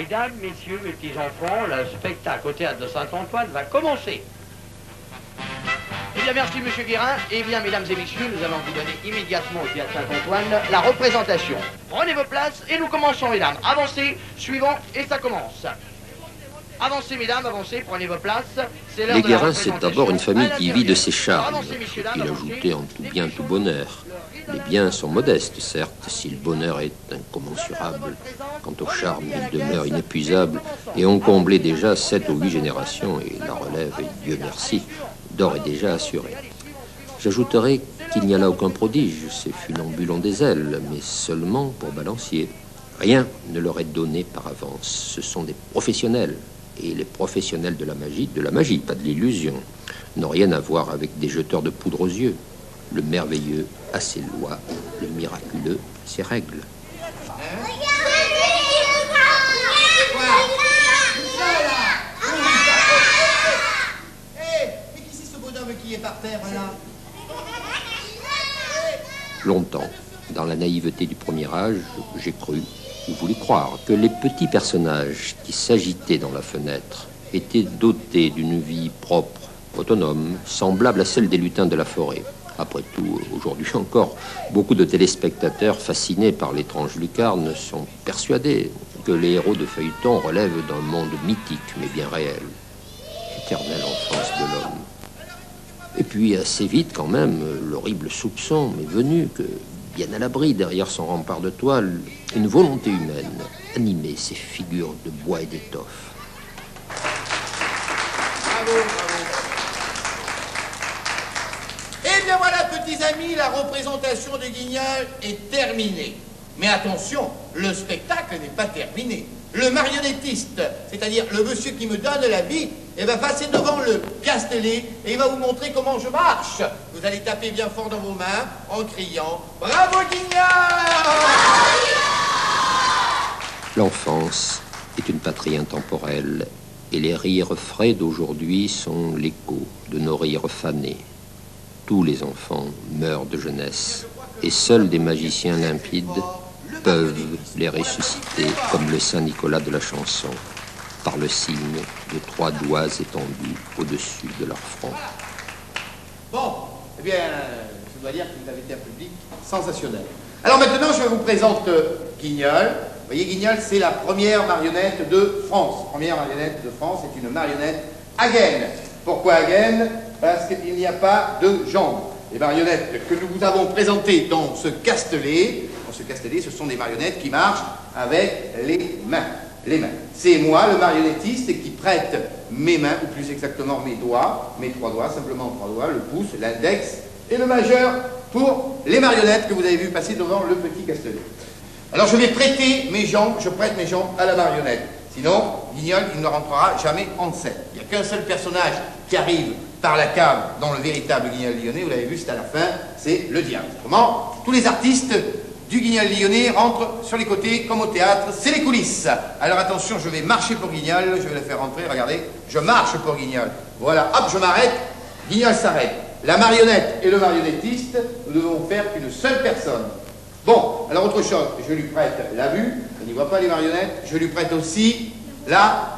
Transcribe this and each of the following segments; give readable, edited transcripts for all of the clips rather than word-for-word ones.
Mesdames, messieurs, mes petits-enfants, le spectacle au théâtre de Saint-Antoine va commencer. Eh bien, merci, monsieur Guérin. Eh bien, mesdames et messieurs, nous allons vous donner immédiatement au théâtre Saint-Antoine la représentation. Prenez vos places et nous commençons, mesdames. Avancez, suivant, et ça commence. Avancez, mesdames, avancez, prenez vos places. Les Guérins, c'est d'abord une famille qui vit de ses charmes. Il ajoutait en tout bien, tout bonheur. Les biens sont modestes, certes, si le bonheur est incommensurable. Quant au charme, il demeure inépuisable, et on comblait déjà 7 ou 8 générations, et la relève, Dieu merci, d'or est déjà assurée. J'ajouterai qu'il n'y a là aucun prodige, ces funambules ont des ailes, mais seulement pour balancier. Rien ne leur est donné par avance, ce sont des professionnels. Et les professionnels de la magie, pas de l'illusion, n'ont rien à voir avec des jeteurs de poudre aux yeux. Le merveilleux a ses lois, le miraculeux ses règles. Mais qui c'est ce bonhomme qui est par terre, là? Longtemps, dans la naïveté du premier âge, j'ai cru ou voulu croire que les petits personnages qui s'agitaient dans la fenêtre étaient dotés d'une vie propre, autonome, semblable à celle des lutins de la forêt. Après tout, aujourd'hui encore, beaucoup de téléspectateurs fascinés par l'étrange lucarne sont persuadés que les héros de feuilleton relèvent d'un monde mythique mais bien réel. Éternelle enfance de l'homme. Et puis assez vite quand même, l'horrible soupçon m'est venu que, bien à l'abri derrière son rempart de toile, une volonté humaine animait ces figures de bois et d'étoffe. Bravo, bravo. Eh bien voilà, petits amis, la représentation de Guignol est terminée. Mais attention, le spectacle n'est pas terminé. Le marionnettiste, c'est-à-dire le monsieur qui me donne la vie, va passer devant le Castellet et il va vous montrer comment je marche. Vous allez taper bien fort dans vos mains en criant « Bravo Guignol !» L'enfance est une patrie intemporelle et les rires frais d'aujourd'hui sont l'écho de nos rires fanés. Tous les enfants meurent de jeunesse et seuls des magiciens limpides peuvent les ressusciter comme le Saint Nicolas de la chanson, par le signe de 3 doigts étendus au-dessus de leur front. Bon, eh bien, je dois dire que vous avez été un public sensationnel. Alors maintenant, je vous présente Guignol. Vous voyez, Guignol, c'est la première marionnette de France. Première marionnette de France, c'est une marionnette à gaine. Pourquoi à gaine? Parce qu'il n'y a pas de jambes. Les marionnettes que nous vous avons présentées dans ce Castellet, ce sont des marionnettes qui marchent avec les mains. Les mains. C'est moi, le marionnettiste, qui prête mes mains, ou plus exactement mes doigts, mes 3 doigts, simplement 3 doigts, le pouce, l'index et le majeur pour les marionnettes que vous avez vues passer devant le petit Castellet. Alors je vais prêter mes jambes, je prête mes jambes à la marionnette. Sinon, Guignol, il ne rentrera jamais en scène. Il n'y a qu'un seul personnage qui arrive par la cave dans le véritable Guignol lyonnais, vous l'avez vu, c'est à la fin, c'est le diable. Comment tous les artistes du Guignol lyonnais rentrent sur les côtés comme au théâtre, c'est les coulisses. Alors attention, je vais marcher pour Guignol, je vais le faire rentrer, regardez, je marche pour Guignol. Voilà, hop, je m'arrête, Guignol s'arrête. La marionnette et le marionnettiste, nous devons faire qu'une seule personne. Bon, alors autre chose, je lui prête la vue, on n'y voit pas les marionnettes, je lui prête aussi la...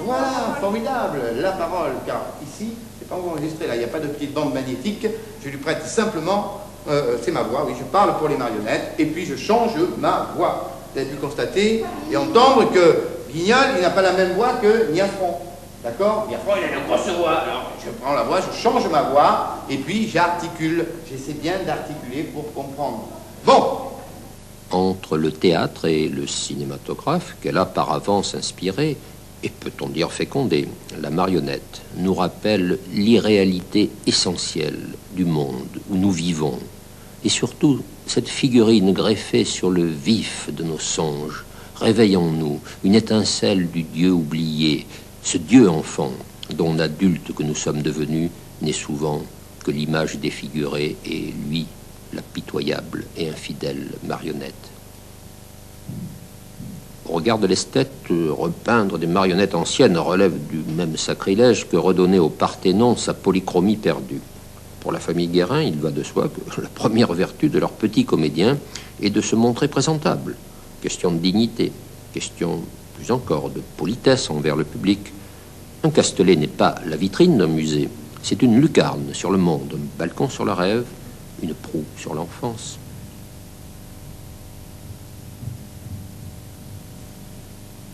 Voilà, formidable, la parole, car ici, c'est pas enregistré, là, il n'y a pas de petite bande magnétique, je lui prête simplement, c'est ma voix, oui, je parle pour les marionnettes, et puis je change ma voix. Vous avez pu constater et entendre que Guignol, il n'a pas la même voix que Niafron, d'accord? Niafron, il a une grosse voix, alors je prends la voix, je change ma voix, et puis j'articule, j'essaie bien d'articuler pour comprendre. Bon. Entre le théâtre et le cinématographe, qu'elle a par avance inspiré, et peut-on dire fécondé, la marionnette nous rappelle l'irréalité essentielle du monde où nous vivons. Et surtout, cette figurine greffée sur le vif de nos songes réveille en nous une étincelle du Dieu oublié, ce Dieu enfant dont l'adulte que nous sommes devenus n'est souvent que l'image défigurée et lui, la pitoyable et infidèle marionnette. Au regard de l'esthète, repeindre des marionnettes anciennes relève du même sacrilège que redonner au Parthénon sa polychromie perdue. Pour la famille Guérin, il va de soi que la première vertu de leur petit comédien est de se montrer présentable. Question de dignité. Question plus encore de politesse envers le public. Un Castellet n'est pas la vitrine d'un musée, c'est une lucarne sur le monde, un balcon sur le rêve, une proue sur l'enfance.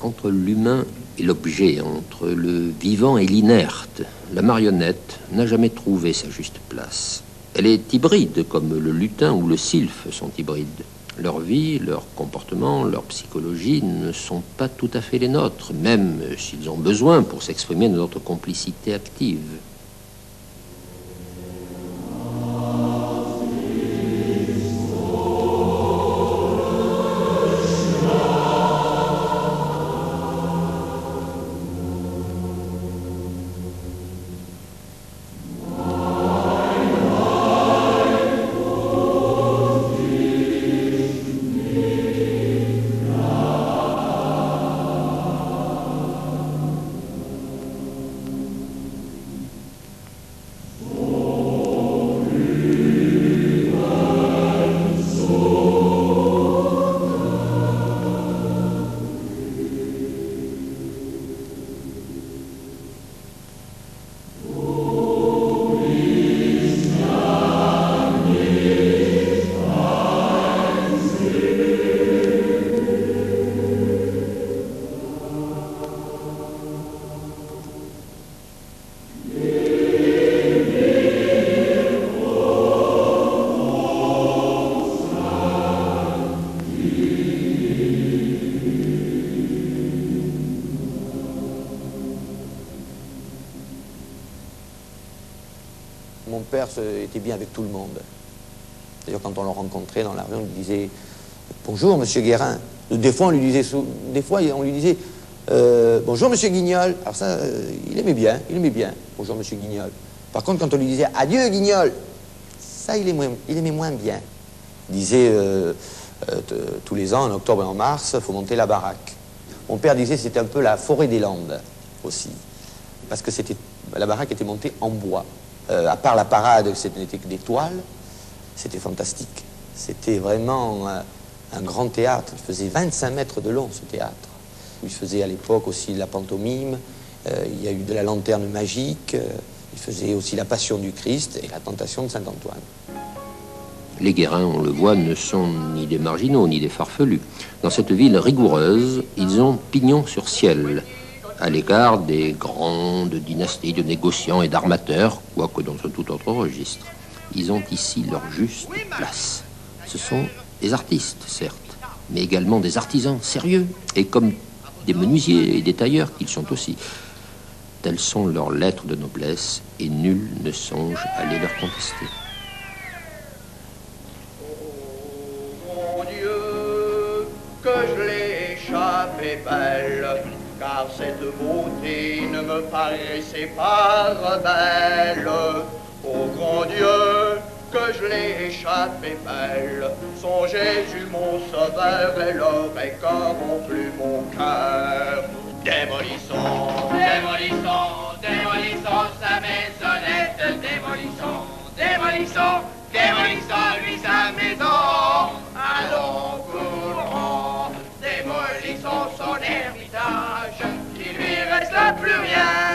Entre l'humain et l'objet, entre le vivant et l'inerte, la marionnette n'a jamais trouvé sa juste place. Elle est hybride, comme le lutin ou le sylphe sont hybrides. Leur vie, leur comportement, leur psychologie ne sont pas tout à fait les nôtres, même s'ils ont besoin pour s'exprimer de notre complicité active. Mon père était bien avec tout le monde. D'ailleurs, quand on le rencontrait dans la rue, on lui disait « Bonjour, monsieur Guérin ». Des fois, on lui disait « Bonjour, monsieur Guignol ». Alors ça, il aimait bien. « Bonjour, monsieur Guignol ». Par contre, quand on lui disait « Adieu, Guignol », ça, il aimait moins bien. Il disait tous les ans, en octobre et en mars, il faut monter la baraque. Mon père disait que c'était un peu la forêt des Landes aussi, parce que la baraque était montée en bois. À part la parade, ce n'était que des toiles, c'était fantastique. C'était vraiment un grand théâtre. Il faisait 25 mètres de long, ce théâtre. Il faisait à l'époque aussi de la pantomime, il y a eu de la lanterne magique, il faisait aussi la Passion du Christ et la Tentation de Saint-Antoine. Les Guérins, on le voit, ne sont ni des marginaux, ni des farfelus. Dans cette ville rigoureuse, ils ont pignon sur ciel, à l'égard des grandes dynasties de négociants et d'armateurs, quoique dans un tout autre registre. Ils ont ici leur juste place. Ce sont des artistes, certes, mais également des artisans sérieux, et comme des menuisiers et des tailleurs qu'ils sont aussi. Telles sont leurs lettres de noblesse, et nul ne songe à les leur contester. Oh mon Dieu, que je l'ai échappé belle, car cette beauté ne me paraissait pas rebelle. Ô grand Dieu, que je l'ai échappé belle, son Jésus mon sauveur, elle aurait corrompu mon cœur. Démolissons, démolissons, démolissons sa maisonnette, démolissons, démolissons, démolissons lui sa maison. Allons courons, démolissons son héritage, il lui reste plus rien.